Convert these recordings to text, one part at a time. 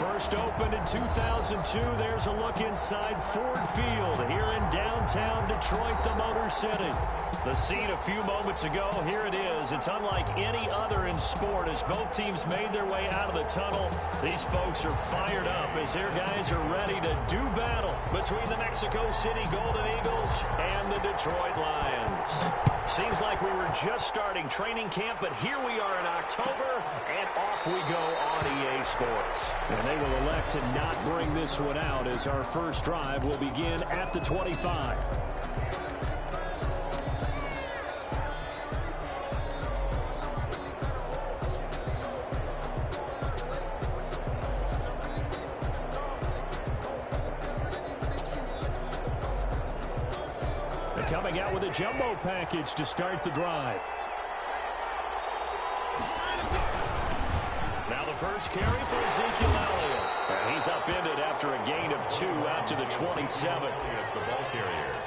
First opened in 2002, there's a look inside Ford Field here in downtown Detroit, the Motor City. The scene a few moments ago, here it is. It's unlike any other in sport as both teams made their way out of the tunnel. These folks are fired up as their guys are ready to do battle between the Mexico City Golden Eagles and the Detroit Lions. Seems like we were just starting training camp, but here we are in October, and off we go on EA Sports. And they will elect to not bring this one out as our first drive will begin at the 25. Coming out with a jumbo package to start the drive. Now the first carry for Ezekiel Elliott. And he's upended after a gain of 2 out to the 27.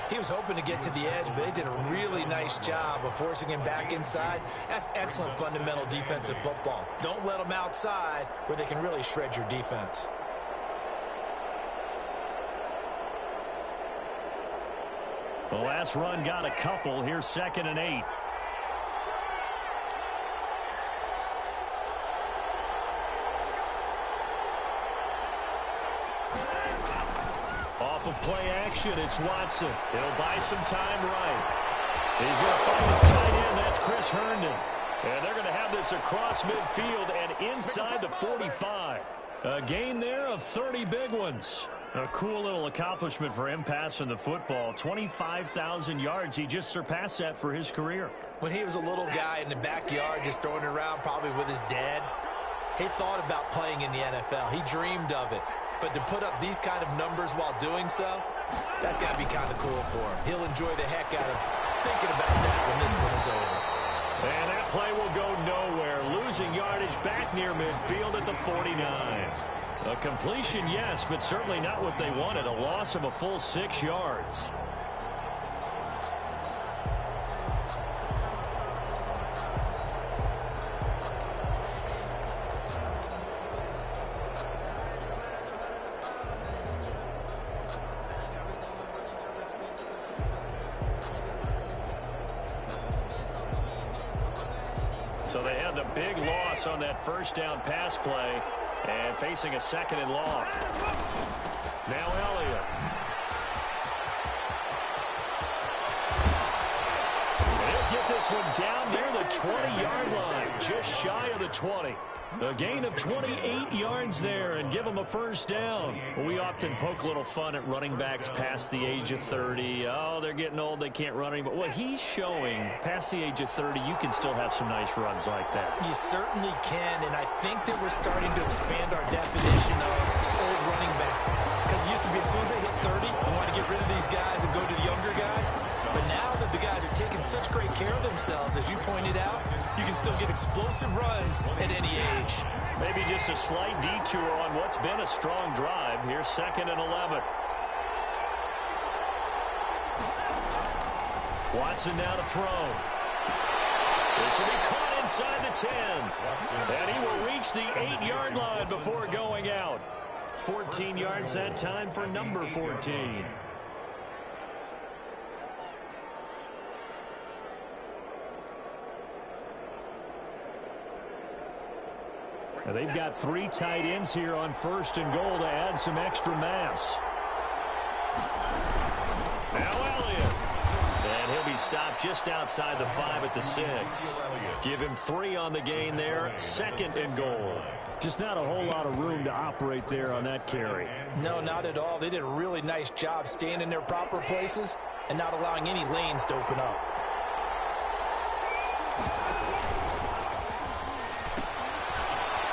He was hoping to get to the edge, but they did a really nice job of forcing him back inside. That's excellent fundamental defensive football. Don't let them outside where they can really shred your defense. The last run got a couple. Here's 2nd and 8. Off of play action, it's Watson. He'll buy some time right. He's going to find his tight end. That's Chris Herndon. And they're going to have this across midfield and inside the 45. A gain there of 30 big ones. A cool little accomplishment for him passing the football. 25,000 yards. He just surpassed that for his career. When he was a little guy in the backyard just throwing it around probably with his dad, he thought about playing in the NFL. He dreamed of it. But to put up these kind of numbers while doing so, that's got to be kind of cool for him. He'll enjoy the heck out of thinking about that when this one is over. And that play will go nowhere. Losing yardage back near midfield at the 49. A completion, yes, but certainly not what they wanted. A loss of a full 6 yards. So they had the big loss on that first down pass play. And facing a 2nd and long. Now Elliott. He'll get this one down near the 20-yard line. Just shy of the 20. A gain of 28 yards there and give them a first down. We often poke a little fun at running backs past the age of 30. Oh, they're getting old, they can't run anymore. Well, he's showing past the age of 30, you can still have some nice runs like that. You certainly can, and I think that we're starting to expand our definition of old running back. Because it used to be as soon as they hit 30, you want to get rid of these guys and go to the younger guys. But now that the guys are taking such great care of themselves, as you pointed out, you can still get explosive runs at any age. Maybe just a slight detour on what's been a strong drive. Here's 2nd and 11. Watson now to throw. This will be caught inside the 10. And he will reach the 8-yard line before going out. 14 yards that time for number 14. They've got 3 tight ends here on 1st and goal to add some extra mass. Now Elliott. And he'll be stopped just outside the 5 at the 6. Give him 3 on the gain there. 2nd and goal. Just not a whole lot of room to operate there on that carry. No, not at all. They did a really nice job staying in their proper places and not allowing any lanes to open up.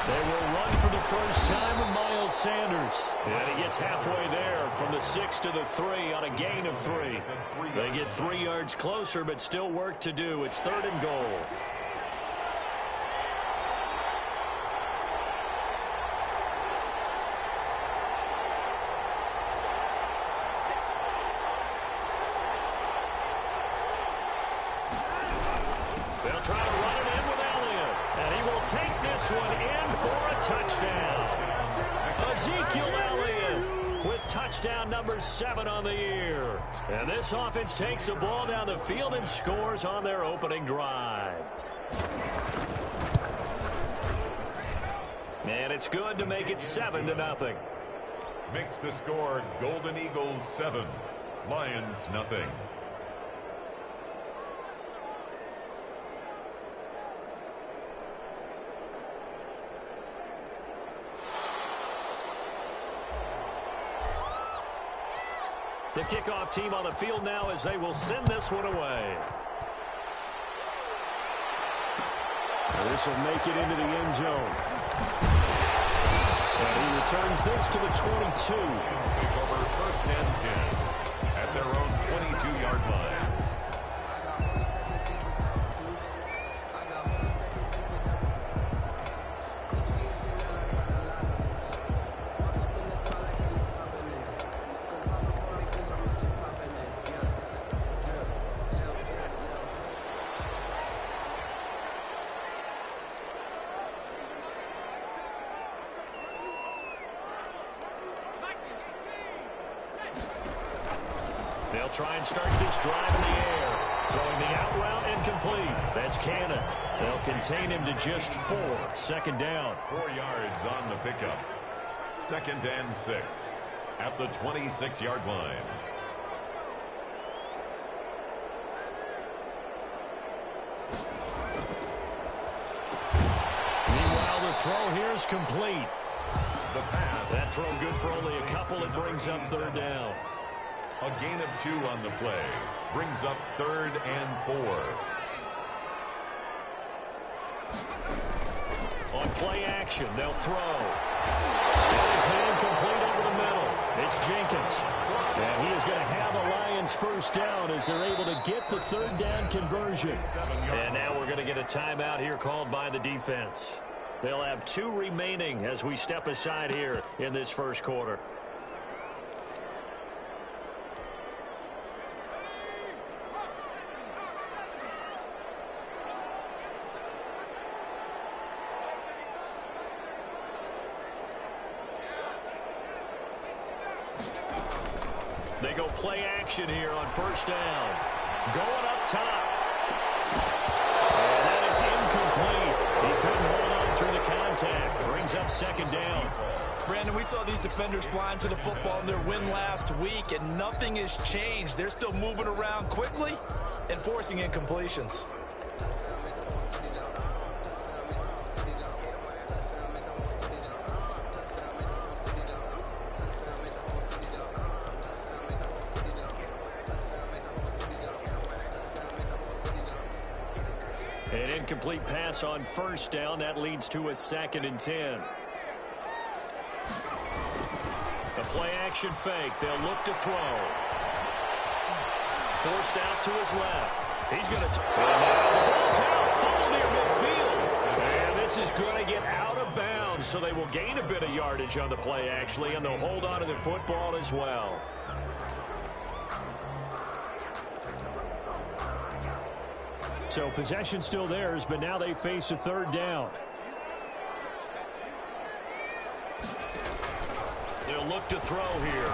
They will run for the first time with Miles Sanders. And he gets halfway there from the 6 to the 3 on a gain of 3. They get 3 yards closer, but still work to do. It's 3rd and goal. take this one in for a touchdown. Ezekiel Elliott with touchdown number 7 on the year. And this offense takes the ball down the field and scores on their opening drive. And it's good to make it 7-0. Makes the score Golden Eagles 7, Lions nothing. The kickoff team on the field now as they will send this one away. This will make it into the end zone. And he returns this to the 22. Take over 1st and 10 at their own 22-yard line. They'll try and start this drive in the air. Throwing the out route incomplete. That's Cannon. They'll contain him to just 4. 2nd down. 4 yards on the pickup. 2nd and 6 at the 26-yard line. Meanwhile, the throw here is complete. The pass. That throw good for only a couple. It brings up 3rd down. A gain of 2 on the play. Brings up 3rd and 4. On play action, they'll throw. His man complete over the middle. It's Jenkins. And he is going to have a Lions 1st down as they're able to get the 3rd down conversion. And now we're going to get a timeout here called by the defense. They'll have 2 remaining as we step aside here in this 1st quarter. They go play action here on 1st down. Going up top. And that is incomplete. He couldn't hold on through the contact. Brings up 2nd down. Brandon, we saw these defenders flying to the football in their win last week, and nothing has changed. They're still moving around quickly and forcing incompletions. An incomplete pass on 1st down. That leads to a 2nd and 10. A play-action fake. They'll look to throw. Forced out to his left. He's going to... And now the ball's out. Fumble near midfield. And this is going to get out of bounds, so they will gain a bit of yardage on the play, actually, and they'll hold on to the football as well. So possession still theirs, but now they face a 3rd down. They'll look to throw here.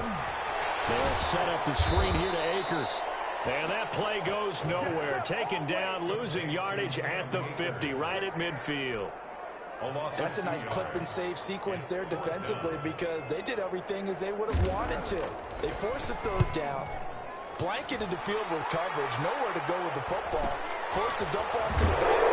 They'll set up the screen here to Akers. And that play goes nowhere. Taken down, losing yardage at the 50, right at midfield. That's a nice clip and save sequence there defensively because they did everything as they would have wanted to. They forced a 3rd down, blanketed the field with coverage, nowhere to go with the football, forced to dump off to the back,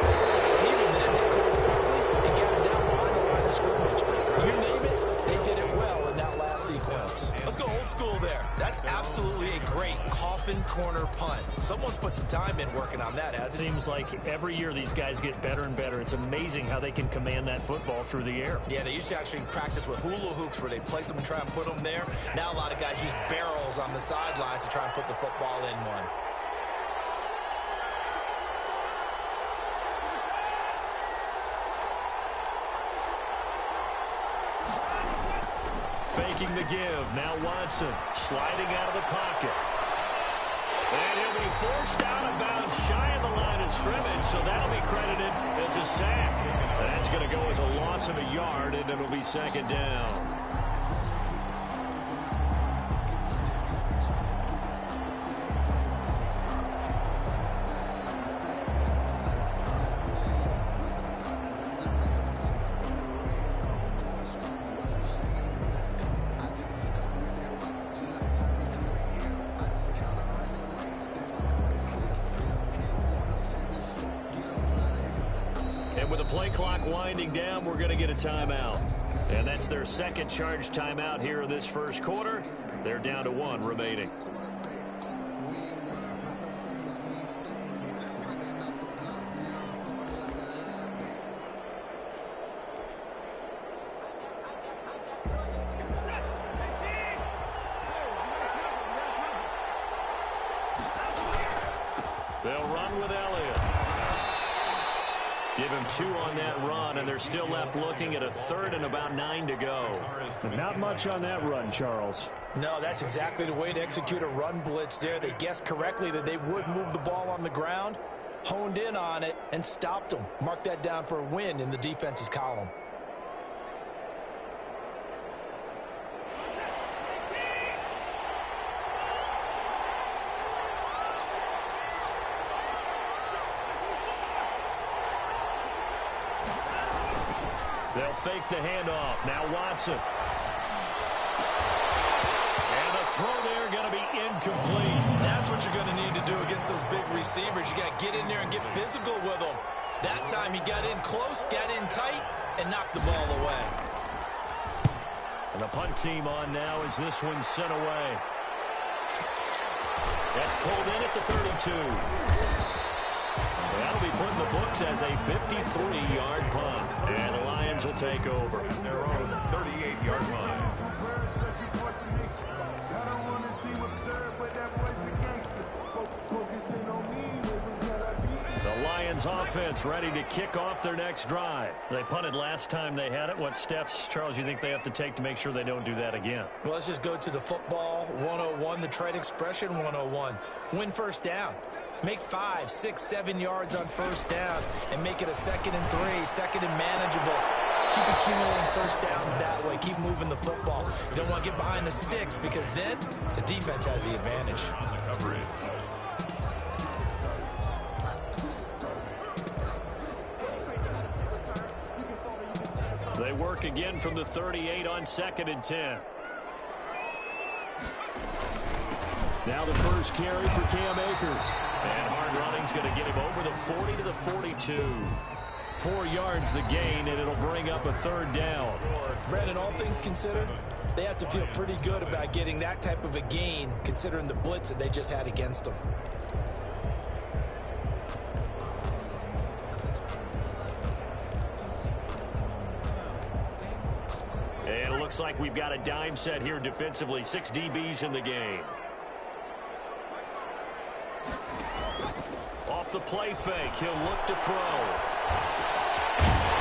and even then they closed quickly and got it down behind the line of scrimmage. You name it, they did it well in that last sequence. Let's go old school there. That's absolutely a great coffin corner punt. Someone's put some time in working on that, hasn't it? Seems like every year these guys get better and better. It's amazing how they can command that football through the air. Yeah, they used to actually practice with hula hoops where they place them and try and put them there. Now a lot of guys use barrels on the sidelines to try and put the football in one. Faking the give. Now Watson sliding out of the pocket. And he'll be forced out of bounds shy of the line of scrimmage, so that'll be credited as a sack. That's going to go as a loss of a yard, and it'll be second down. And with the play clock winding down, we're going to get a timeout. And that's their second charge timeout here in this first quarter. They're down to 1 remaining. They'll run with Elliott. Give him 2 on that run, and they're still left looking at a third and about 9 to go. Not much on that run, Charles. No, that's exactly the way to execute a run blitz there. They guessed correctly that they would move the ball on the ground, honed in on it, and stopped them. Mark that down for a win in the defense's column. They'll fake the handoff. Now Watson. And the throw there going to be incomplete. That's what you're going to need to do against those big receivers. You got to get in there and get physical with them. That time he got in close, got in tight, and knocked the ball away. And the punt team on now as this one's sent away. That's pulled in at the 32. That'll be put in the books as a 53-yard punt. And the Lions will take over. Their own 38-yard line. The Lions offense ready to kick off their next drive. They punted last time they had it. What steps, Charles, you think they have to take to make sure they don't do that again? Well, let's just go to the football 101, the trade expression 101. Win first down. Make 5, 6, 7 yards on first down and make it a 2nd and 3, 2nd and manageable. Keep accumulating first downs that way. Keep moving the football. You don't want to get behind the sticks because then the defense has the advantage. On the coverage. They work again from the 38 on 2nd and 10. Now the first carry for Cam Akers. And hard running's going to get him over the 40 to the 42. 4 yards the gain, and it'll bring up a third down. Brandon, all things considered, they have to feel pretty good about getting that type of a gain considering the blitz that they just had against them. And it looks like we've got a dime set here defensively. 6 DBs in the game. Off the play fake, he'll look to throw.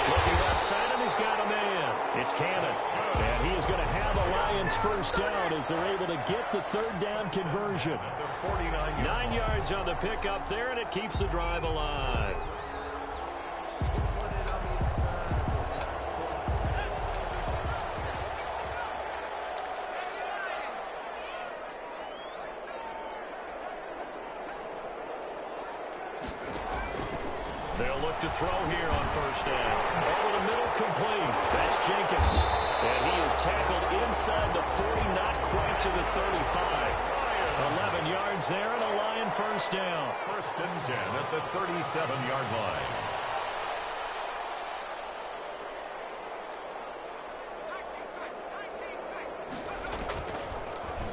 Looking outside him, he's got a man. It's Cannon. And he is going to have a Lions first down as they're able to get the third down conversion. 9 yards on the pickup there, and it keeps the drive alive. They'll look to throw here on first down. Over the middle, complete. That's Jenkins. And he is tackled inside the 40, not quite to the 35. 11 yards there and a Lion first down. 1st and 10 at the 37-yard line.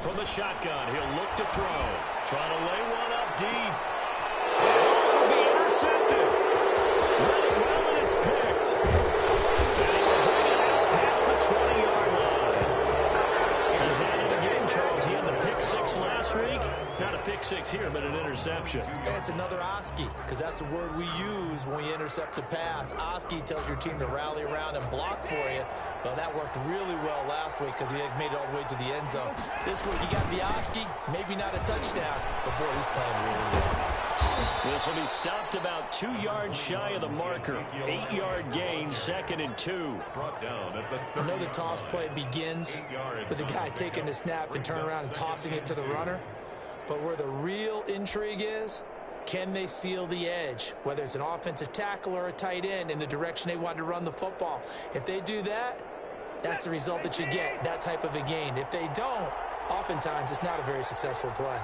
From the shotgun, he'll look to throw. Trying to lay one up deep. Be intercepted. Running well, and it's picked. And he will bring it out past the 20-yard line. He's had it again, Charles. He had the pick 6 last last week. Not a pick six here, but an interception. And it's another Oski, because that's the word we use when we intercept the pass. Oski tells your team to rally around and block for you. Well, that worked really well last week because he had made it all the way to the end zone. This week, he got the Oski, maybe not a touchdown, but boy, he's playing really well. This will be stopped about 2 yards shy of the marker. 8-yard gain, 2nd and 2. I know the toss play begins with the guy taking the snap and turning around and tossing it to the runner. But where the real intrigue is, can they seal the edge, whether it's an offensive tackle or a tight end, in the direction they want to run the football? If they do that, that's the result that you get, that type of a gain. If they don't, oftentimes it's not a very successful play.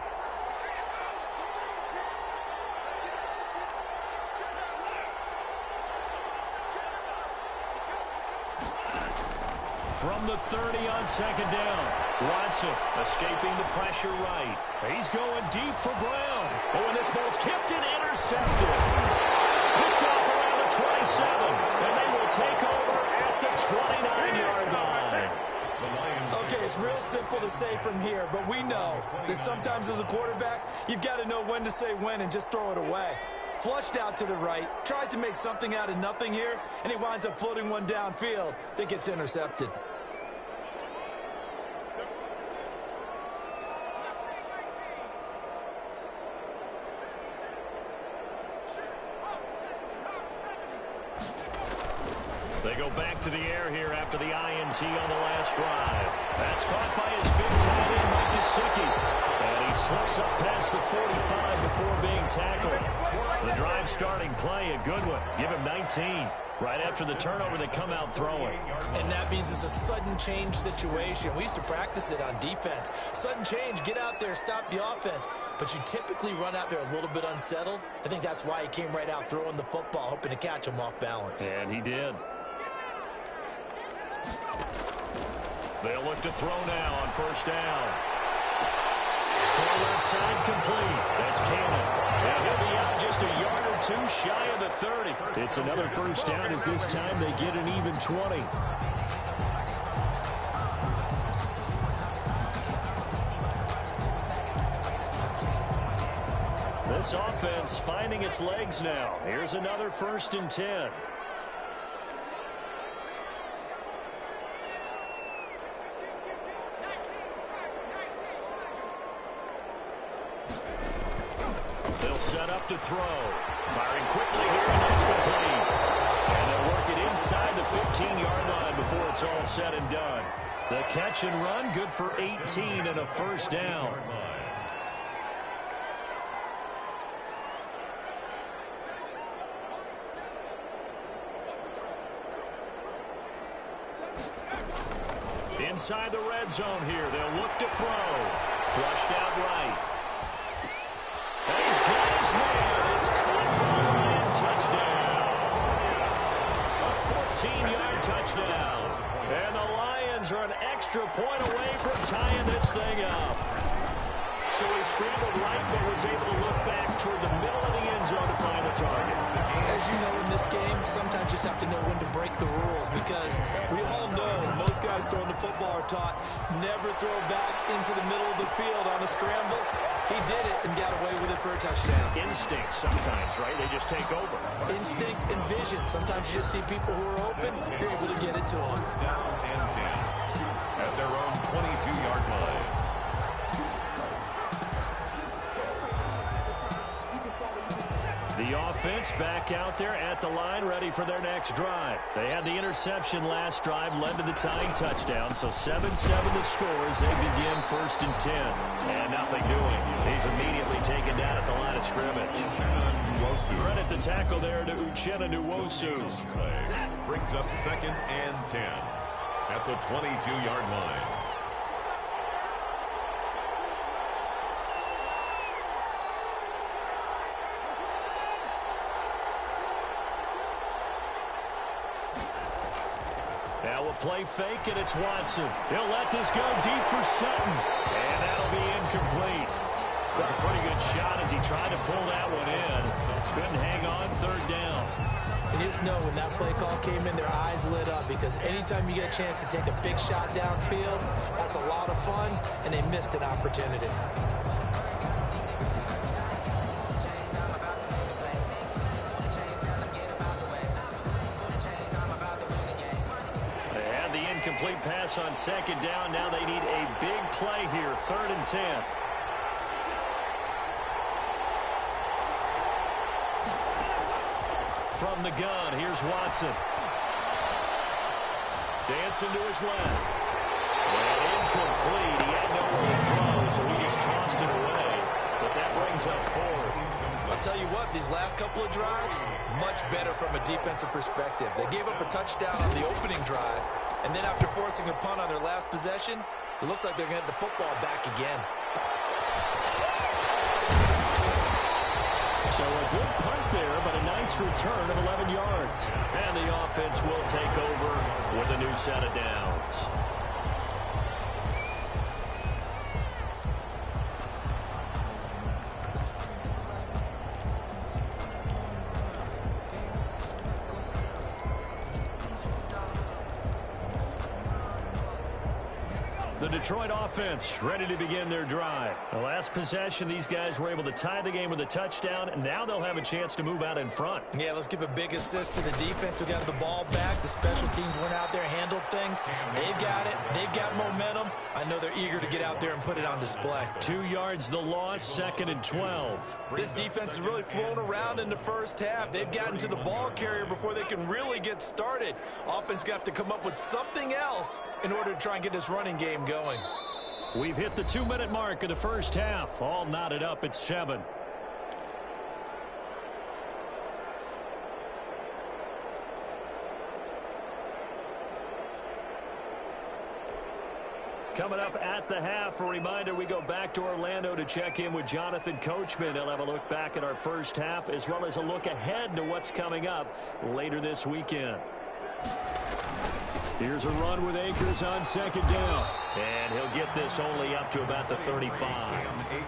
From the 30 on 2nd down. Watson escaping the pressure right. He's going deep for Brown. Oh, and this ball's tipped and intercepted. Picked off around the 27. And they will take over at the 29-yard line. Okay, it's real simple to say from here, but we know that sometimes as a quarterback, you've got to know when to say when and just throw it away. Flushed out to the right, tries to make something out of nothing here, and he winds up floating one downfield that gets intercepted. They go back to the air here after the INT on the last drive. That's caught by his big tight end, Mike Gesicki. And he slips up past the 45 before being tackled. The drive starting play, a good one. Give him 19. Right after the turnover, they come out throwing. And that means it's a sudden change situation. We used to practice it on defense. Sudden change, get out there, stop the offense. But you typically run out there a little bit unsettled. I think that's why he came right out throwing the football, hoping to catch him off balance. And he did. They'll look to throw now on 1st down. Throw left side complete. That's Cannon. And he'll be out just a yard or 2 shy of the 30. It's another 1st down as this time they get an even 20. This offense finding its legs now. Here's another 1st and 10. Set up to throw. Firing quickly here, and that's complete. And they'll work it inside the 15-yard line before it's all said and done. The catch and run, good for 18 and a 1st down. Inside the red zone here, they'll look to throw. Flushed out right. And he's got his man. It's caught for a Lion touchdown. A 14-yard touchdown. And the Lions are an extra point away from tying this thing up. So he scrambled right, but was able to look back toward the middle of the end zone to find the target. As you know, in this game, sometimes you just have to know when to break the rules, because we all know most guys throwing the football are taught never throw back into the middle of the field on a scramble. He did it and got away with it for a touchdown. Instinct sometimes, right? They just take over. Instinct and vision. Sometimes you just see people who are open, you're able to get it to them. Down and 10 at their own 22-yard line. The offense back out there at the line, ready for their next drive. They had the interception last drive, led to the tying touchdown, so 7-7 the score as they begin 1st and 10. And nothing doing. He's immediately taken down at the line of scrimmage. Credit the tackle there to Uchenna Nwosu. Brings up 2nd and 10 at the 22-yard line. Now we'll play fake, and it's Watson. He'll let this go deep for Sutton. And that'll be incomplete. Took a pretty good shot as he tried to pull that one in. Couldn't hang on 3rd down. And just know when that play call came in, their eyes lit up, because anytime you get a chance to take a big shot downfield, that's a lot of fun, and they missed an opportunity. incomplete pass on second down. Now they need a big play here, 3rd and 10. From the gun, here's Watson. Dancing to his left. And incomplete. He had nowhere to throw, so he just tossed it away. But that brings up 4th. I'll tell you what, these last couple of drives, much better from a defensive perspective. They gave up a touchdown on the opening drive, and then after forcing a punt on their last possession, it looks like they're going to get the football back again. So a good punt there, but a nice return of 11 yards. And the offense will take over with a new set of downs. The Detroit offense ready to begin their drive. The last possession, these guys were able to tie the game with a touchdown, and now they'll have a chance to move out in front. Yeah, let's give a big assist to the defense who got the ball back. The special teams went out there, handled things. They've got it. They've got momentum. I know they're eager to get out there and put it on display. 2 yards the loss, 2nd and 12. This defense has really flown around in the first half. They've gotten to the ball carrier before they can really get started. Offense got to come up with something else in order to try and get this running game going. We've hit the 2-minute mark of the first half. All knotted up at 7. Coming up at the half, a reminder, we go back to Orlando to check in with Jonathan Coachman. He'll have a look back at our first half as well as a look ahead to what's coming up later this weekend. Here's a run with Akers on 2nd down. And he'll get this only up to about the 35.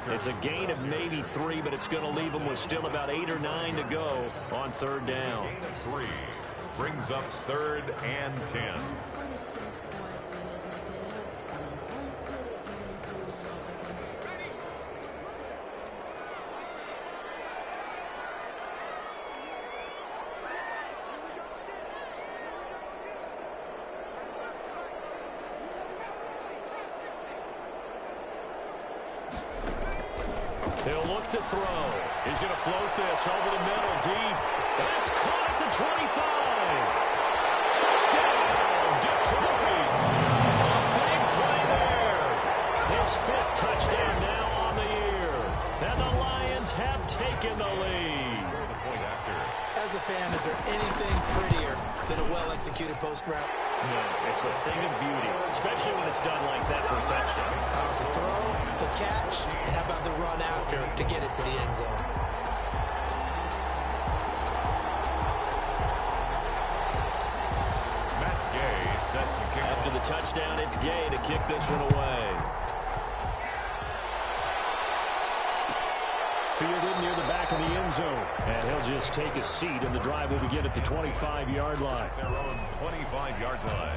It's a gain of maybe 3, but it's going to leave him with still about 8 or 9 to go on 3rd down. 3 brings up 3rd and 10. He'll look to throw. He's going to float this over the middle, deep. That's caught at the 25. Touchdown, Detroit. A big play there. His 5th touchdown now on the year. And the Lions have taken the lead. As a fan, is there anything prettier than a well-executed post route? No, it's a thing of beauty, especially when it's done like that for a touchdown. The throw, the catch, and how about the run after to get it to the end zone? Matt Gay set to kick. After the touchdown, it's Gay to kick this one away. Fielded near the back of the end zone. And he'll just take a seat, and the drive will begin at the 25-yard line. Their own 25-yard line.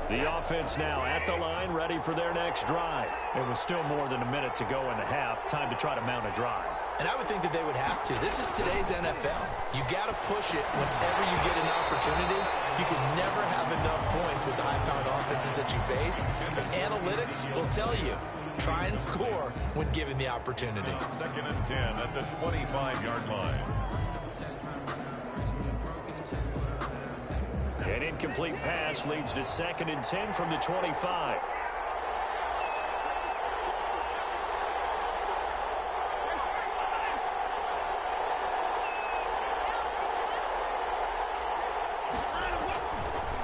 The offense now at the line, ready for their next drive. It was still more than a minute to go in the half. Time to try to mount a drive. And I would think that they would have to. This is today's NFL. You got to push it whenever you get an opportunity. You can never have enough points with the high-powered offenses that you face. But analytics will tell you, try and score when given the opportunity. 2nd and 10 at the 25-yard line. An incomplete pass leads to 2nd and 10 from the 25.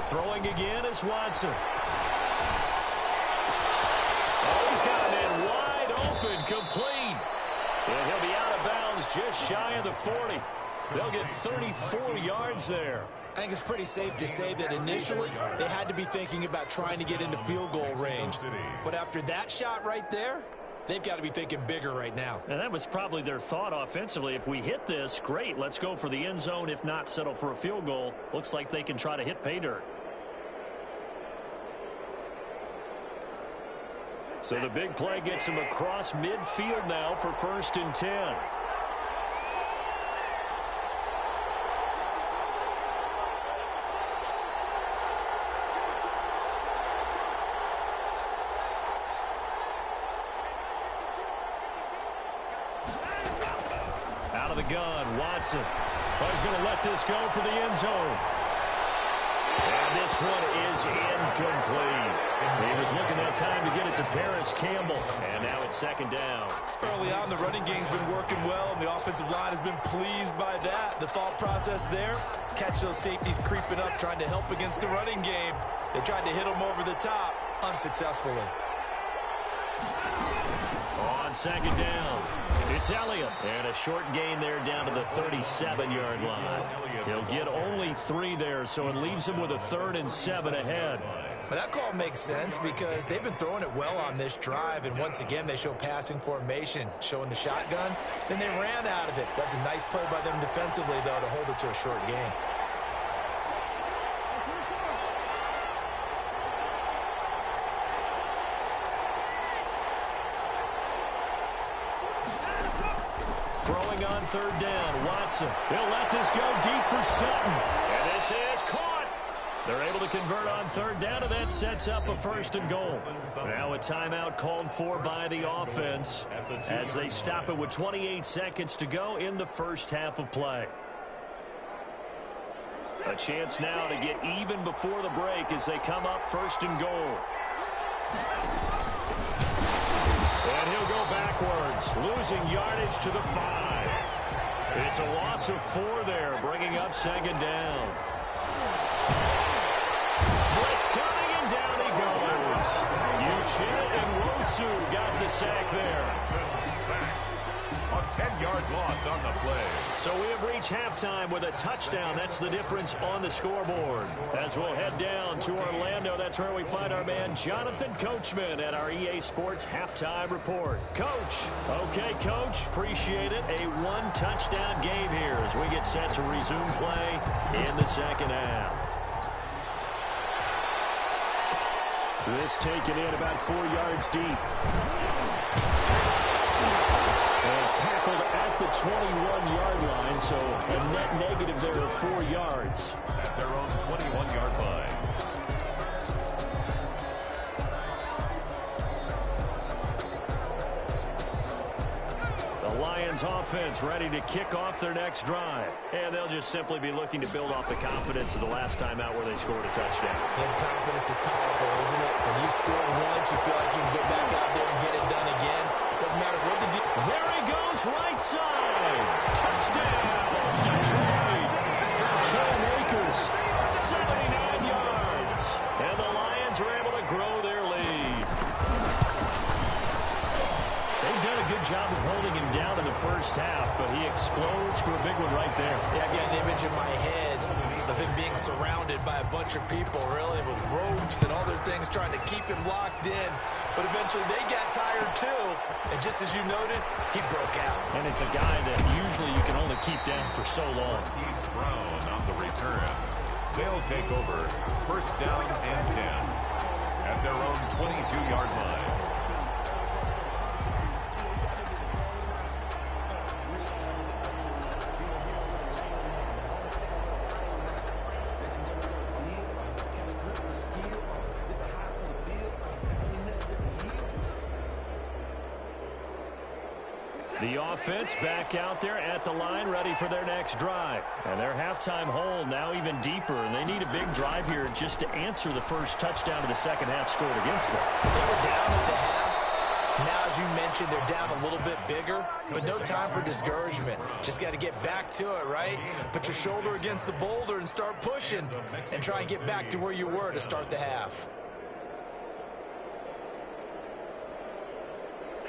Throwing again is Watson. Oh, he's got a man wide open, complete. And he'll be out of bounds just shy of the 40. They'll get 34 yards there. I think it's pretty safe to say that initially they had to be thinking about trying to get into field goal range. But after that shot right there, they've got to be thinking bigger right now. And that was probably their thought offensively. If we hit this, great, let's go for the end zone. If not, settle for a field goal. Looks like they can try to hit pay dirt. So the big play gets him across midfield now for 1st and 10. Out of the gun, Watson. Oh, he's going to let this go for the end zone. And this one is incomplete. He was looking that time to get it to Paris Campbell. And now it's 2nd down. Early on, the running game's been working well, and the offensive line has been pleased by that. The thought process there, catch those safeties creeping up, trying to help against the running game. They tried to hit them over the top, unsuccessfully. On 2nd down, it's Elliott. And a short gain there down to the 37-yard line. He'll get only 3 there, so it leaves him with a 3rd and 7 ahead. But that call makes sense because they've been throwing it well on this drive, and once again they show passing formation, showing the shotgun. Then they ran out of it. That's a nice play by them defensively, though, to hold it to a short gain. Throwing on 3rd down, Watson. He'll let this go deep for Sutton. And this is caught. They're able to convert on 3rd down, and that sets up a 1st and goal. Now a timeout called for by the offense as they stop it with 28 seconds to go in the first half of play. A chance now to get even before the break as they come up 1st and goal. And he'll go backwards, losing yardage to the 5. It's a loss of 4 there, bringing up 2nd down. Blitz coming, and down he goes. Uchenna and Wosu got the sack there. A 10-yard loss on the play. So we have reached halftime with a touchdown. That's the difference on the scoreboard. As we'll head down to Orlando, that's where we find our man Jonathan Coachman at our EA Sports Halftime Report. Coach. Okay, Coach. Appreciate it. A 1-touchdown game here as we get set to resume play in the second half. This taken in about 4 yards deep. And tackled at the 21-yard line, so a net negative there of 4 yards. At their own 21-yard line. The Lions offense ready to kick off their next drive. And they'll just simply be looking to build off the confidence of the last time out where they scored a touchdown. And confidence is powerful, isn't it? When you've scored once, you feel like you can go back out there and get it done again. Doesn't matter what the deal. There he goes, right side. Touchdown, Detroit. Cam Akers, 79 yards. And the Lions are able to grow their lead. They've done a good job of holding him down in the first half, but he explodes for a big one right there. Yeah, I got an image in my head of him being surrounded by a bunch of people, really, with ropes and other things trying to keep him locked in. But eventually they got tired too, and just as you noted, he broke out. And it's a guy that usually you can only keep down for so long. He's thrown on the return. They'll take over 1st down and 10 at their own 22-yard line. The offense back out there at the line, ready for their next drive. And their halftime hole now even deeper, and they need a big drive here just to answer the first touchdown of the second half scored against them. They were down at the half. Now, as you mentioned, they're down a little bit bigger, but no time for discouragement. Just got to get back to it, right? Put your shoulder against the boulder and start pushing and try and get back to where you were to start the half.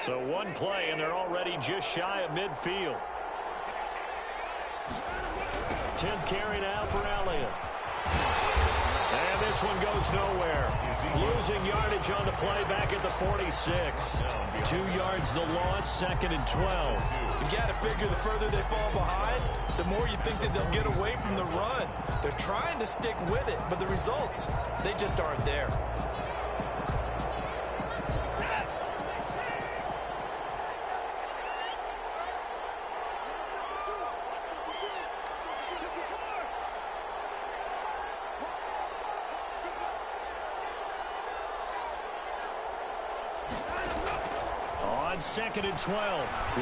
So one play, and they're already just shy of midfield. 10th carry now for Elliott. And this one goes nowhere. Losing yardage on the play back at the 46. 2 yards the loss, 2nd and 12. You got to figure the further they fall behind, the more you think that they'll get away from the run. They're trying to stick with it, but the results, they just aren't there. 2nd and 12.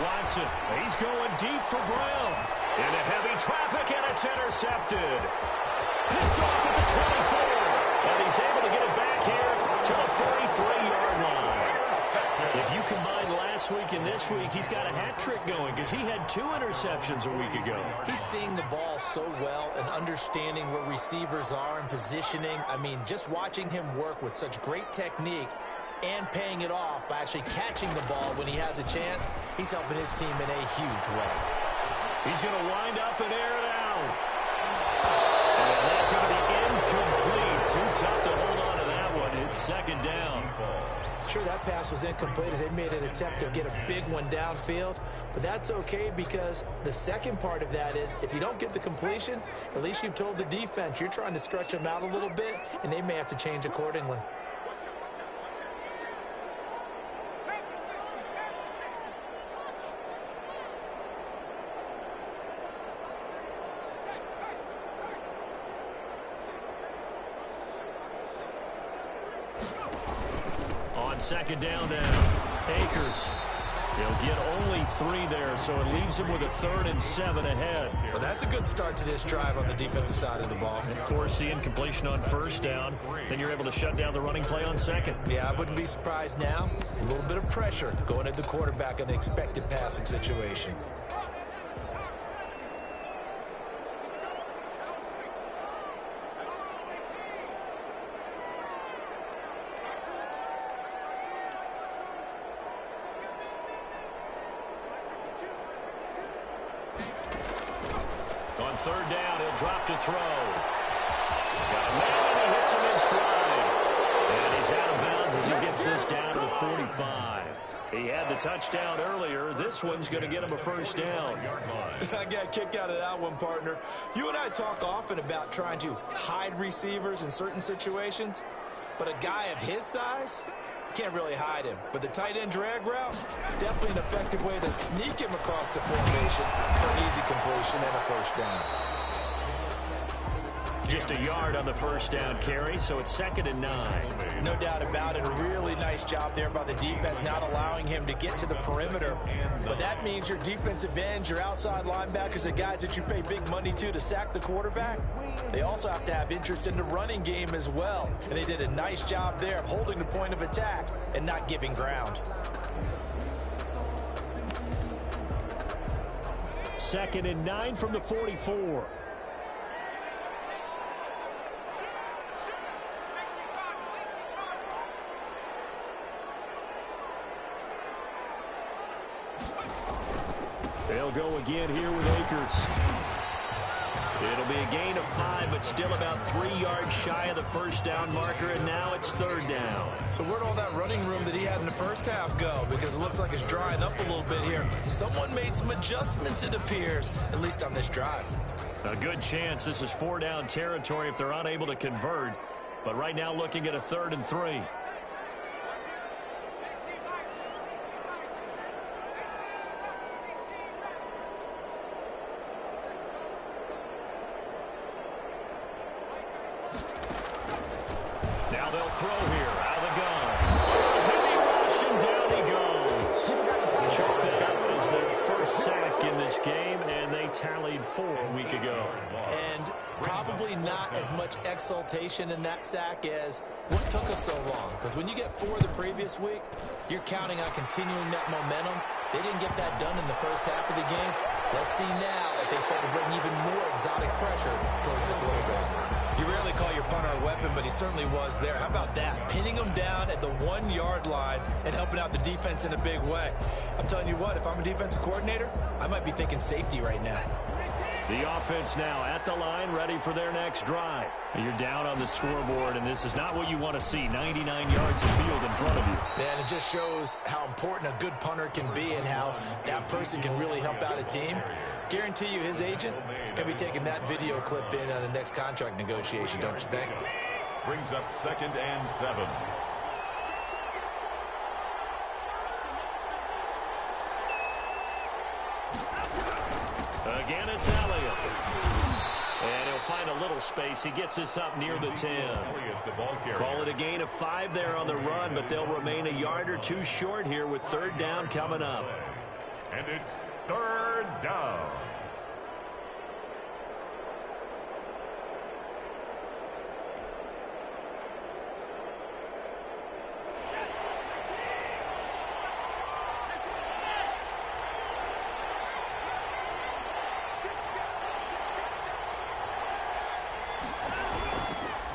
Watson, he's going deep for Brown. Into heavy traffic, and it's intercepted. Picked off at the 24. And he's able to get it back here to the 43-yard line. If you combine last week and this week, he's got a hat trick going because he had 2 interceptions a week ago. He's seeing the ball so well and understanding where receivers are and positioning. I mean, just watching him work with such great technique and paying it off by actually catching the ball when he has a chance, he's helping his team in a huge way. He's going to wind up and air it out. And that's going to be incomplete. Too tough to hold on to that one. It's 2nd down. Sure, that pass was incomplete as they made an attempt to get a big one downfield, but that's okay because the second part of that is if you don't get the completion, at least you've told the defense you're trying to stretch them out a little bit, and they may have to change accordingly. On 2nd down now, Akers. He'll get only 3 there, so it leaves him with a 3rd and 7 ahead. Well, that's a good start to this drive on the defensive side of the ball. Force the incompletion on 1st down. Then you're able to shut down the running play on 2nd. Yeah, I wouldn't be surprised now. A little bit of pressure going at the quarterback in an expected passing situation. On 3rd down, he'll drop to throw. Got a man, and he hits him in stride. And he's out of bounds as he gets this down to the 45. He had the touchdown earlier. This one's going to get him a 1st down. I got a kick out of that one, partner. You and I talk often about trying to hide receivers in certain situations, but a guy of his size, can't really hide him. But the tight end drag route, definitely an effective way to sneak him across the formation for an easy completion and a 1st down. Just a yard on the 1st down carry, so it's 2nd and 9. No doubt about it. A really nice job there by the defense, not allowing him to get to the perimeter. But that means your defensive ends, your outside linebackers, the guys that you pay big money to sack the quarterback, they also have to have interest in the running game as well. And they did a nice job there of holding the point of attack and not giving ground. 2nd and 9 from the 44. They'll go again here with Akers. It'll be a gain of 5, but still about 3 yards shy of the 1st down marker, and now it's 3rd down. So where'd all that running room that he had in the 1st half go? Because it looks like it's drying up a little bit here. Someone made some adjustments, it appears, at least on this drive. A good chance this is 4-down territory if they're unable to convert, but right now looking at a 3rd and 3. Now they'll throw here out of the gun. Heavy rush, and down he goes. Chalk that up as their 1st sack in this game, and they tallied 4 a week ago. And probably not as much exultation in that sack as what took us so long. Because when you get 4 the previous week, you're counting on continuing that momentum. They didn't get that done in the 1st half of the game. Let's see now if they start to bring even more exotic pressure towards the quarterback. You rarely call your punter a weapon, but he certainly was there. How about that? Pinning him down at the 1-yard line and helping out the defense in a big way. I'm telling you what, if I'm a defensive coordinator, I might be thinking safety right now. The offense now at the line, ready for their next drive. You're down on the scoreboard, and this is not what you want to see. 99 yards of field in front of you. Man, it just shows how important a good punter can be and how that person can really help out a team. Guarantee you his agent can be taking that video clip in on the next contract negotiation, don't you think? Brings up 2nd and 7. Again, it's Elliott. And he'll find a little space. He gets us up near the 10. Call it a gain of 5 there on the run, but they'll remain a yard or 2 short here with 3rd down coming up. And it's 3rd down.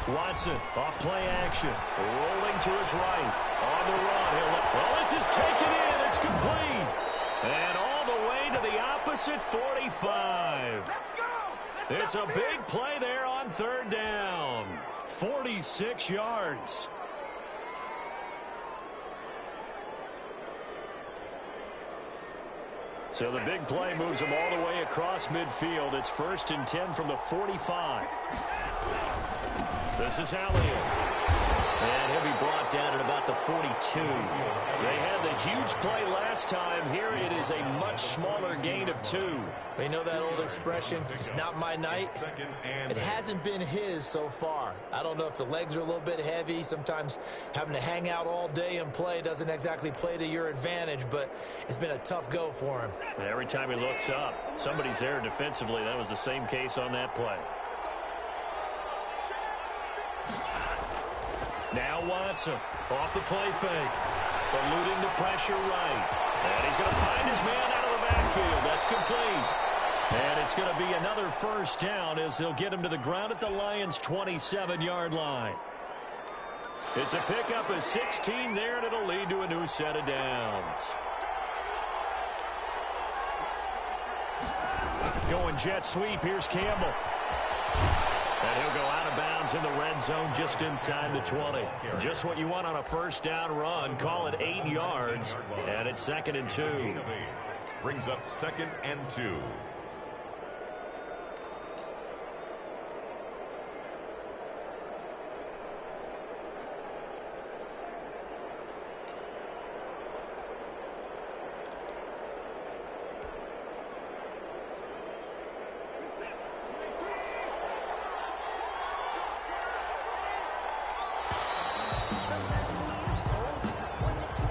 Watson, off play action, rolling to his right, on the run. Well, this is taken in, it's complete. And all the way to the opposite 45. It's a big play there on 3rd down. 46 yards. So the big play moves him all the way across midfield. It's 1st and 10 from the 45. This is Elliott. And he'll be brought down at about the 42. They had the huge play last time. Here it is a much smaller gain of 2. You know that old expression, it's not my night? It hasn't been his so far. I don't know if the legs are a little bit heavy. Sometimes having to hang out all day and play doesn't exactly play to your advantage, but it's been a tough go for him. And every time he looks up, somebody's there defensively. That was the same case on that play. Now Watson, off the play fake, eluding the pressure right. And he's going to find his man out of the backfield. That's complete. And it's going to be another 1st down as they'll get him to the ground at the Lions' 27-yard line. It's a pickup of 16 there, and it'll lead to a new set of downs. Going jet sweep, here's Campbell. And he'll go out of bounds in the red zone just inside the 20. Just what you want on a 1st down run. Call it 8 yards. And it's 2nd and 2. Brings up 2nd and 2.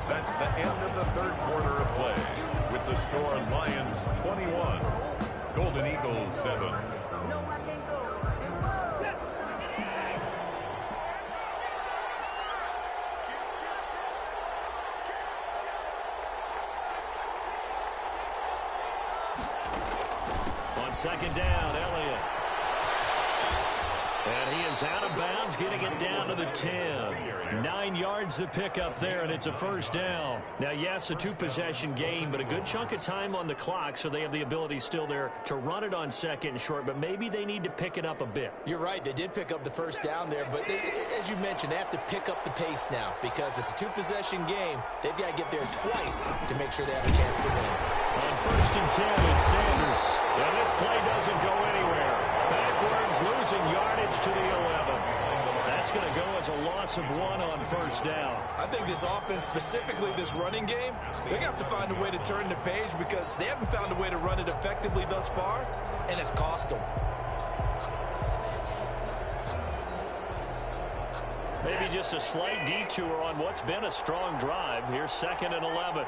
That's the end of the 3rd quarter of play. With the score, Lions 21, Golden Eagles 7. On 2nd down, Elliott. And he is out of bounds, getting it down to the 10. 9 yards to pick up there, and it's a 1st down. Now, yes, a 2-possession game, but a good chunk of time on the clock, so they have the ability still there to run it on 2nd and short, but maybe they need to pick it up a bit. You're right. They did pick up the 1st down there, but as you mentioned, they have to pick up the pace now because it's a 2-possession game. They've got to get there twice to make sure they have a chance to win. On 1st and 10, it's Sanders. And this play doesn't go anywhere. Backwards, losing yardage to the 11. That's going to go as a loss of 1 on 1st down. I think this offense, specifically this running game, they're going to have to find a way to turn the page because they haven't found a way to run it effectively thus far, and it's cost them. Maybe just a slight detour on what's been a strong drive. Here's 2nd and 11.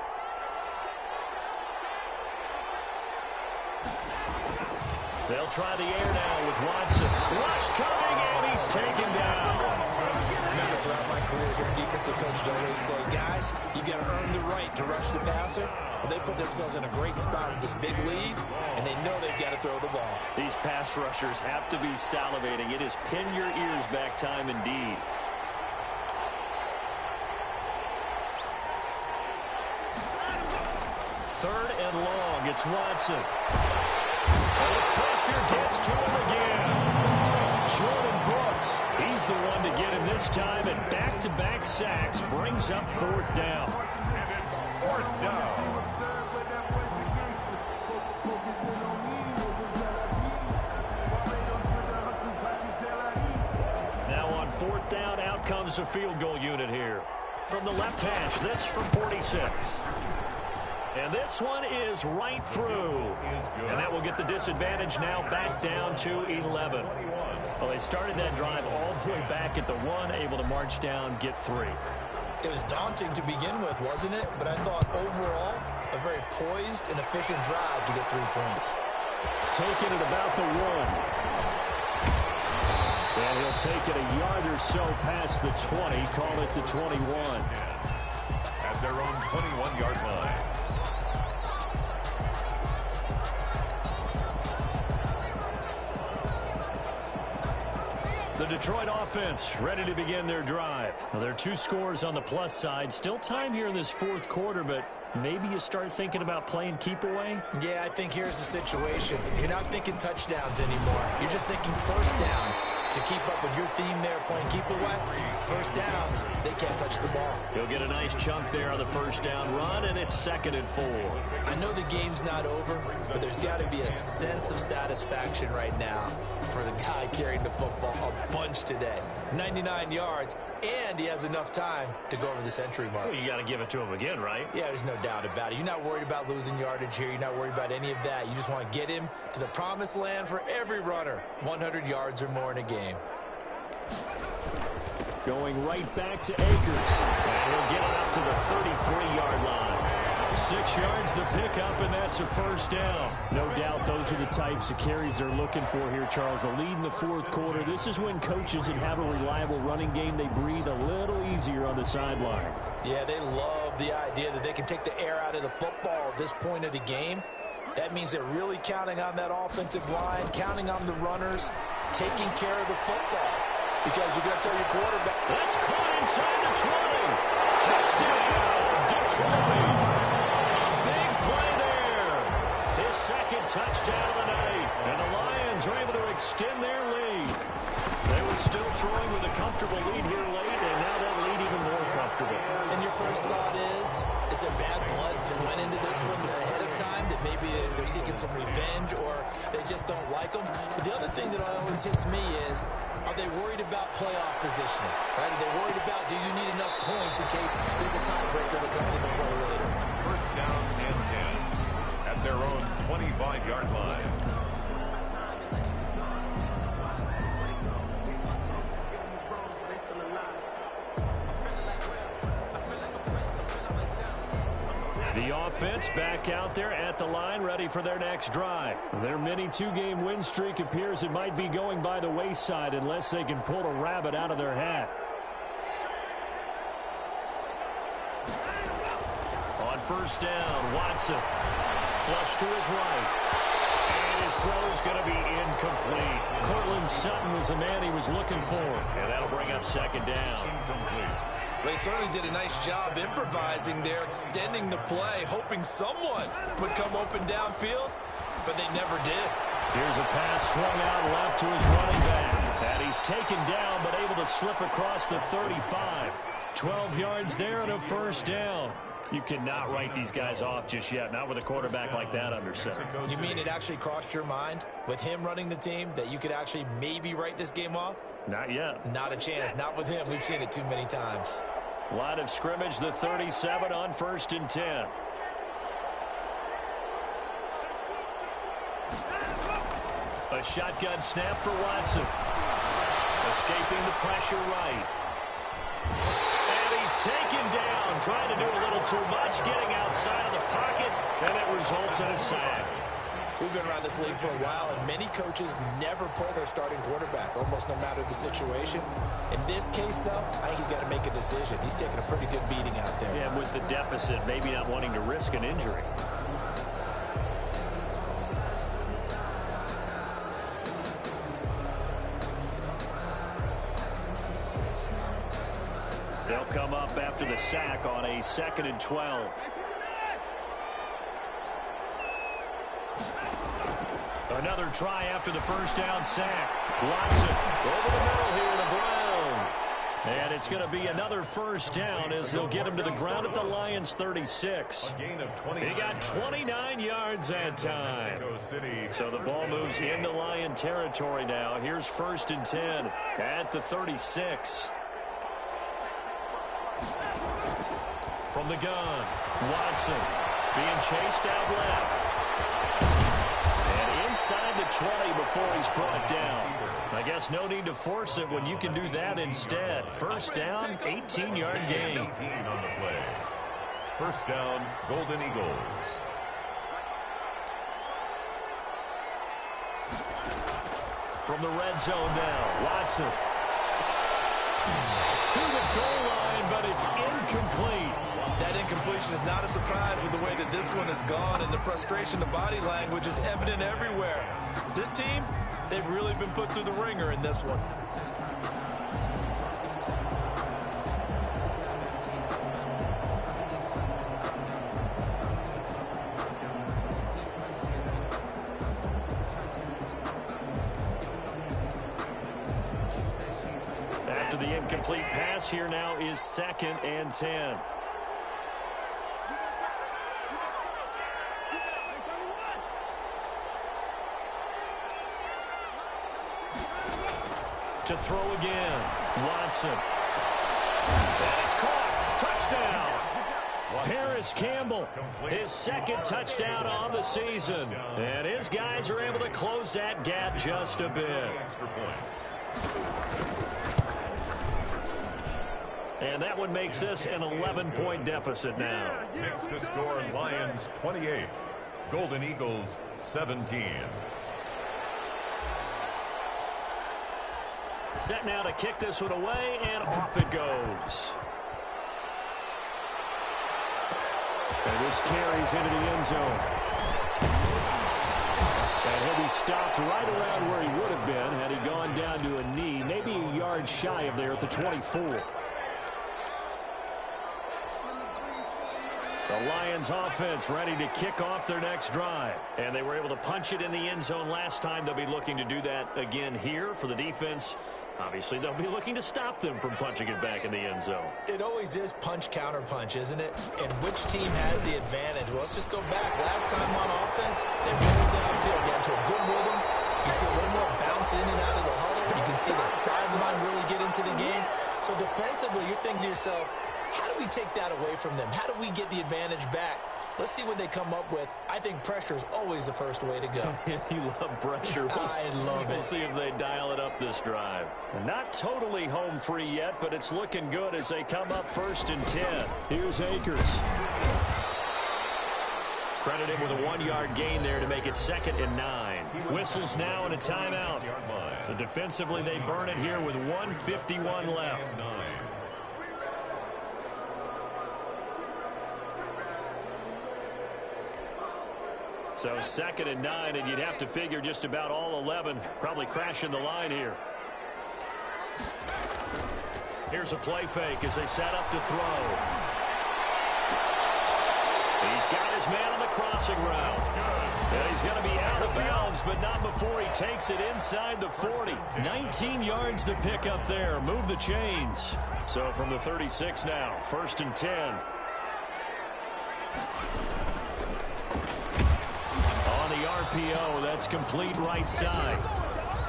They'll try the air now with Watson. Rush coming, and he's taken down. Remember, throughout my career here, defensive coaches always say, guys, you got to earn the right to rush the passer. Well, they put themselves in a great spot with this big lead, and they know they've got to throw the ball. These pass rushers have to be salivating. It is pin your ears back time indeed. Third and long, it's Watson. And the pressure gets to him again. Jordan Brooks, he's the one to get him this time, and back-to-back sacks brings up 4th down. And it's 4th down. Now on 4th down, out comes the field goal unit here. From the left hash, this from 46. And this one is right through. And that will get the disadvantage now back down to 11. Well, they started that drive all the way back at the 1, able to march down, get 3. It was daunting to begin with, wasn't it? But I thought overall, a very poised and efficient drive to get 3 points. Taking it about the 1. And he'll take it a yard or so past the 20, call it the 21. At their own 21-yard line. The Detroit offense ready to begin their drive. Well, there are 2 scores on the plus side. Still time here in this 4th quarter, but maybe you start thinking about playing keep away? Yeah, I think here's the situation. You're not thinking touchdowns anymore. You're just thinking first downs. To keep up with your theme there, playing keep away, first downs, they can't touch the ball. He'll get a nice chunk there on the first down run, and it's 2nd and 4. I know the game's not over, but there's got to be a sense of satisfaction right now for the guy carrying the football a bunch today. 99 yards, and he has enough time to go over the century mark. Well, you got to give it to him again, right? Yeah, there's no doubt about it. You're not worried about losing yardage here. You're not worried about any of that. You just want to get him to the promised land for every runner. 100 yards or more in a game. Going right back to Akers. And he'll get it up to the 33-yard line. 6 yards the pickup, and that's a first down. No doubt those are the types of carries they're looking for here, Charles. The lead in the 4th quarter. This is when coaches that have a reliable running game, they breathe a little easier on the sideline. Yeah, they love the idea that they can take the air out of the football at this point of the game. That means they're really counting on that offensive line, counting on the runners, taking care of the football. Because you're going to tell your quarterback. That's caught inside the 20. Touchdown, Detroit. Big play there. His 2nd touchdown of the night. And the Lions are able to extend their lead. They were still throwing with a comfortable lead here late, and now that lead even more comfortable. And your first thought is there bad blood that went into this one ahead of time, that maybe they're seeking some revenge or they just don't like them? But the other thing that always hits me is, are they worried about playoff positioning? Right? Are they worried about, do you need enough points in case there's a tiebreaker that comes into play later? First down and 10 at their own 25-yard line. The offense back out there at the line, ready for their next drive. Their mini 2-game win streak appears it might be going by the wayside unless they can pull a rabbit out of their hat. On first down, Watson. Flush to his right. And his throw's going to be incomplete. Cortland Sutton was the man he was looking for. And that'll bring up 2nd down. Incomplete. They certainly did a nice job improvising there, extending the play, hoping someone would come open downfield, but they never did. Here's a pass swung out left to his running back. And he's taken down, but able to slip across the 35. 12 yards there and a first down. You cannot write these guys off just yet, not with a quarterback like that under center. You mean it actually crossed your mind with him running the team that you could actually maybe write this game off? Not yet. Not a chance. Not with him. We've seen it too many times. Line of scrimmage, the 37 on 1st and 10. A shotgun snap for Watson. Escaping the pressure right. And he's taken down, trying to do a little too much, getting outside of the pocket, and it results in a sack. We've been around this league for a while, and many coaches never pull their starting quarterback, almost no matter the situation. In this case, though, I think he's got to make a decision. He's taking a pretty good beating out there. Yeah, with the deficit, maybe not wanting to risk an injury. They'll come up after the sack on a 2nd and 12. Another try after the first down sack. Watson over the middle here to Brown. And it's going to be another first down as they'll get him to the ground at the Lions' 36. A gain of 29 He got 29 yards that time. So the ball moves into Lion territory now. Here's 1st and 10 at the 36. From the gun, Watson Being chased out left. And inside the 20 before he's brought down. I guess no need to force it when you can do that instead. First down, 18-yard gain. 18 on the play. First down, Golden Eagles. From the red zone now, Watson. To the goal line, but it's incomplete. That incompletion is not a surprise with the way that this one has gone, and the frustration, the body language is evident everywhere. This team, they've really been put through the ringer in this one. After the incomplete pass, here now is 2nd and 10. To throw again, Watson. And it's caught. Touchdown. Paris Campbell, his 2nd touchdown on the season. And his guys are able to close that gap just a bit. And that one makes this an 11-point deficit now. Next to score, Lions 28, Golden Eagles 17. Set now to kick this one away, and off it goes. And this carries into the end zone. And he'll be stopped right around where he would have been had he gone down to a knee, maybe a yard shy of there at the 24. The Lions offense ready to kick off their next drive. And they were able to punch it in the end zone last time. They'll be looking to do that again here for the defense. Obviously, they'll be looking to stop them from punching it back in the end zone. It always is punch, counter punch, isn't it? And which team has the advantage? Well, let's just go back. Last time on offense, they rolled downfield, got into a good rhythm. You see a little more bounce in and out of the huddle. You can see the sideline really get into the game. So defensively, you're thinking to yourself, how do we take that away from them? How do we get the advantage back? Let's see what they come up with. I think pressure is always the first way to go. You love pressure. I love it. We'll see if they dial it up this drive. Not totally home free yet, but it's looking good as they come up 1st and 10. Here's Akers. Credit him with a 1-yard gain there to make it 2nd and 9. Whistles now and a timeout. So defensively, they burn it here with 1:51 left. So 2nd and 9, and you'd have to figure just about all 11 probably crashing the line here. Here's a play fake as they set up to throw. He's got his man on the crossing route. And he's going to be out of bounds, but not before he takes it inside the 40. 19 yards to pick up there. Move the chains. So from the 36 now, 1st and 10. RPO, that's complete right side.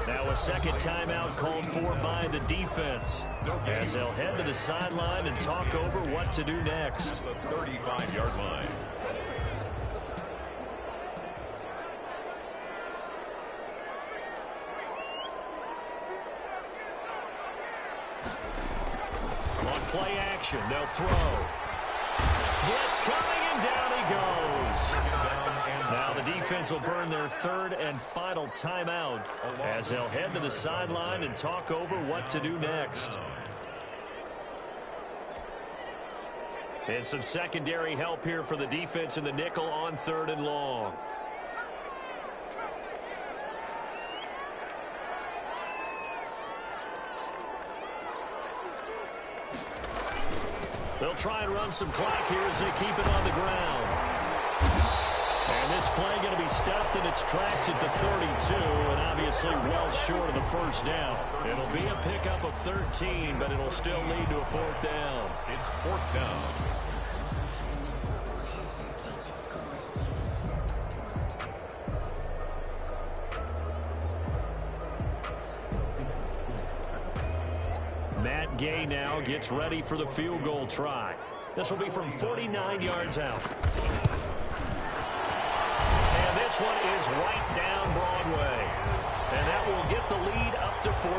Now a 2nd timeout called for by the defense as they'll head to the sideline and talk over what to do next. The 35-yard line. On play action, they'll throw. Blitz coming, and down he goes. Now the defense will burn their 3rd and final timeout as they'll head to the sideline and talk over what to do next. And some secondary help here for the defense in the nickel on 3rd and long. They'll try and run some clock here as they keep it on the ground. And this play going to be stopped in its tracks at the 32, and obviously well short of the 1st down. It'll be a pickup of 13, but it'll still lead to a 4th down. It's 4th down. Matt Gay now gets ready for the field goal try. This will be from 49 yards out. this one is right down Broadway. And that will get the lead up to 14.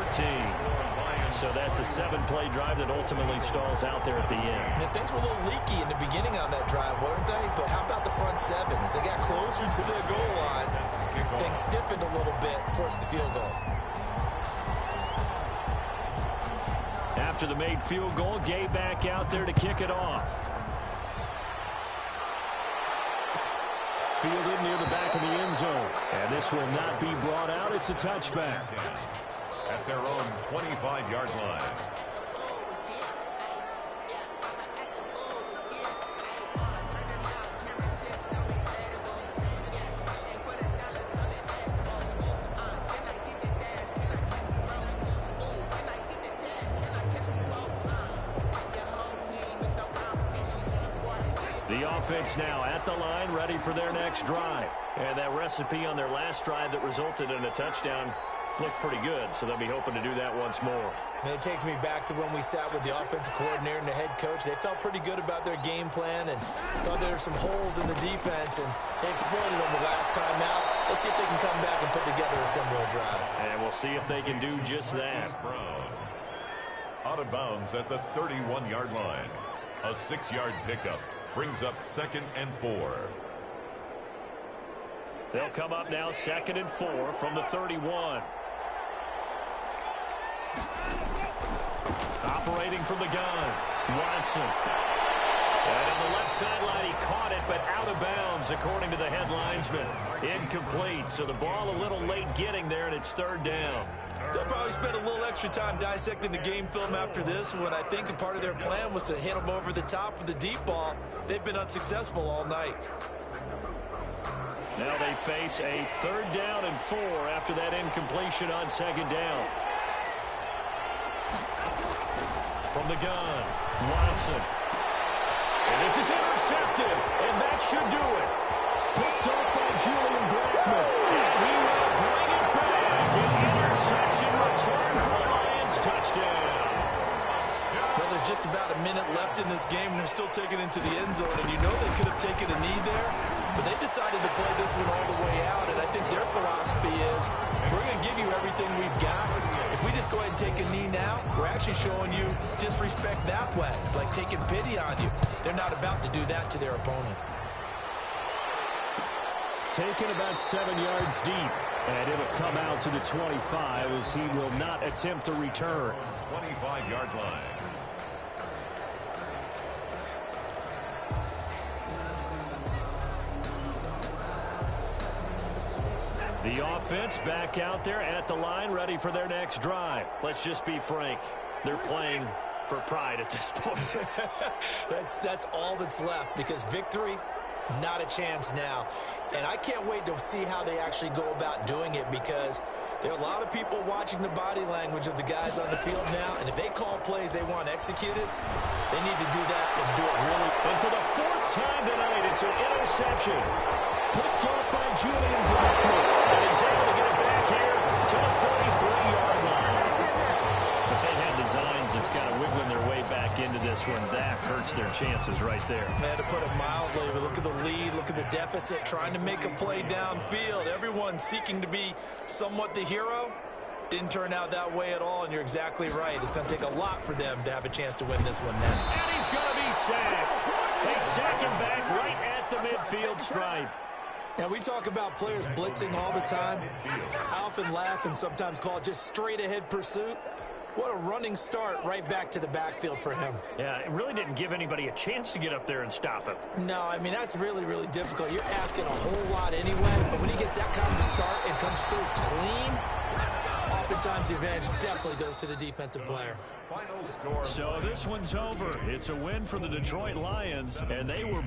So that's a 7-play drive that ultimately stalls out there at the end. And things were a little leaky in the beginning on that drive, weren't they? But how about the front seven? As they got closer to the goal line, things stiffened a little bit, forced the field goal. After the made field goal, Gay back out there to kick it off. Fielded near the back of the end zone. And this will not be brought out. It's a touchback. At their own 25-yard line. The offense now at the line, ready for their next drive. And that recipe on their last drive that resulted in a touchdown looked pretty good, so they'll be hoping to do that once more. And it takes me back to when we sat with the offensive coordinator and the head coach. They felt pretty good about their game plan and thought there were some holes in the defense, and they exploited them the last time out. Let's see if they can come back and put together a similar drive. And we'll see if they can do just that. Brown. Out of bounds at the 31-yard line. A 6-yard pickup brings up 2nd and 4. They'll come up now 2nd and 4 from the 31. Operating from the gun, Watson. And on the left sideline, he caught it, but out of bounds, according to the head linesman. Incomplete, so the ball a little late getting there, and it's 3rd down. They'll probably spend a little extra time dissecting the game film after this one. I think a part of their plan was to hit them over the top with the deep ball. They've been unsuccessful all night. Now they face a 3rd down and 4 after that incompletion on 2nd down. From the gun, Watson. And this is intercepted, and that should do it. Picked up by Julian Blackmon. And he will bring it back. An interception return for the Lions. Touchdown. Well, there's just about a minute left in this game, and they're still taking it into the end zone. And you know they could have taken a knee there, but they decided to play this one all the way out. And I think their philosophy is, we're going to give you everything we've got. If we just go ahead and take a knee now, we're actually showing you disrespect that way, like taking pity on you. They're not about to do that to their opponent. Taken about 7 yards deep, and it'll come out to the 25 as he will not attempt a return. 25-yard line. The offense back out there at the line, ready for their next drive. Let's just be frank. They're playing for pride at this point. That's all that's left, because victory, not a chance now. And I can't wait to see how they actually go about doing it, because there are a lot of people watching the body language of the guys on the field now, and if they call plays they want executed, they need to do that and do it really. And for the 4th time tonight, it's an interception. Picked up by Julian Blackmon. And he's able to get it back here to the 43-yard line. If they had designs of kind of wiggling their way back into this one, that hurts their chances right there. Man, to put it mildly, but look at the lead, look at the deficit, trying to make a play downfield. Everyone seeking to be somewhat the hero. Didn't turn out that way at all, and you're exactly right. It's going to take a lot for them to have a chance to win this one now. And he's going to be sacked. They sack him back right at the midfield stripe. Now, we talk about players blitzing all the time. I often laugh and sometimes call it just straight-ahead pursuit. What a running start right back to the backfield for him. Yeah, it really didn't give anybody a chance to get up there and stop him. No, I mean, that's really, really difficult. You're asking a whole lot anyway, but when he gets that kind of a start and comes through clean, oftentimes the advantage definitely goes to the defensive player. Final score. So this one's over. It's a win for the Detroit Lions, and they were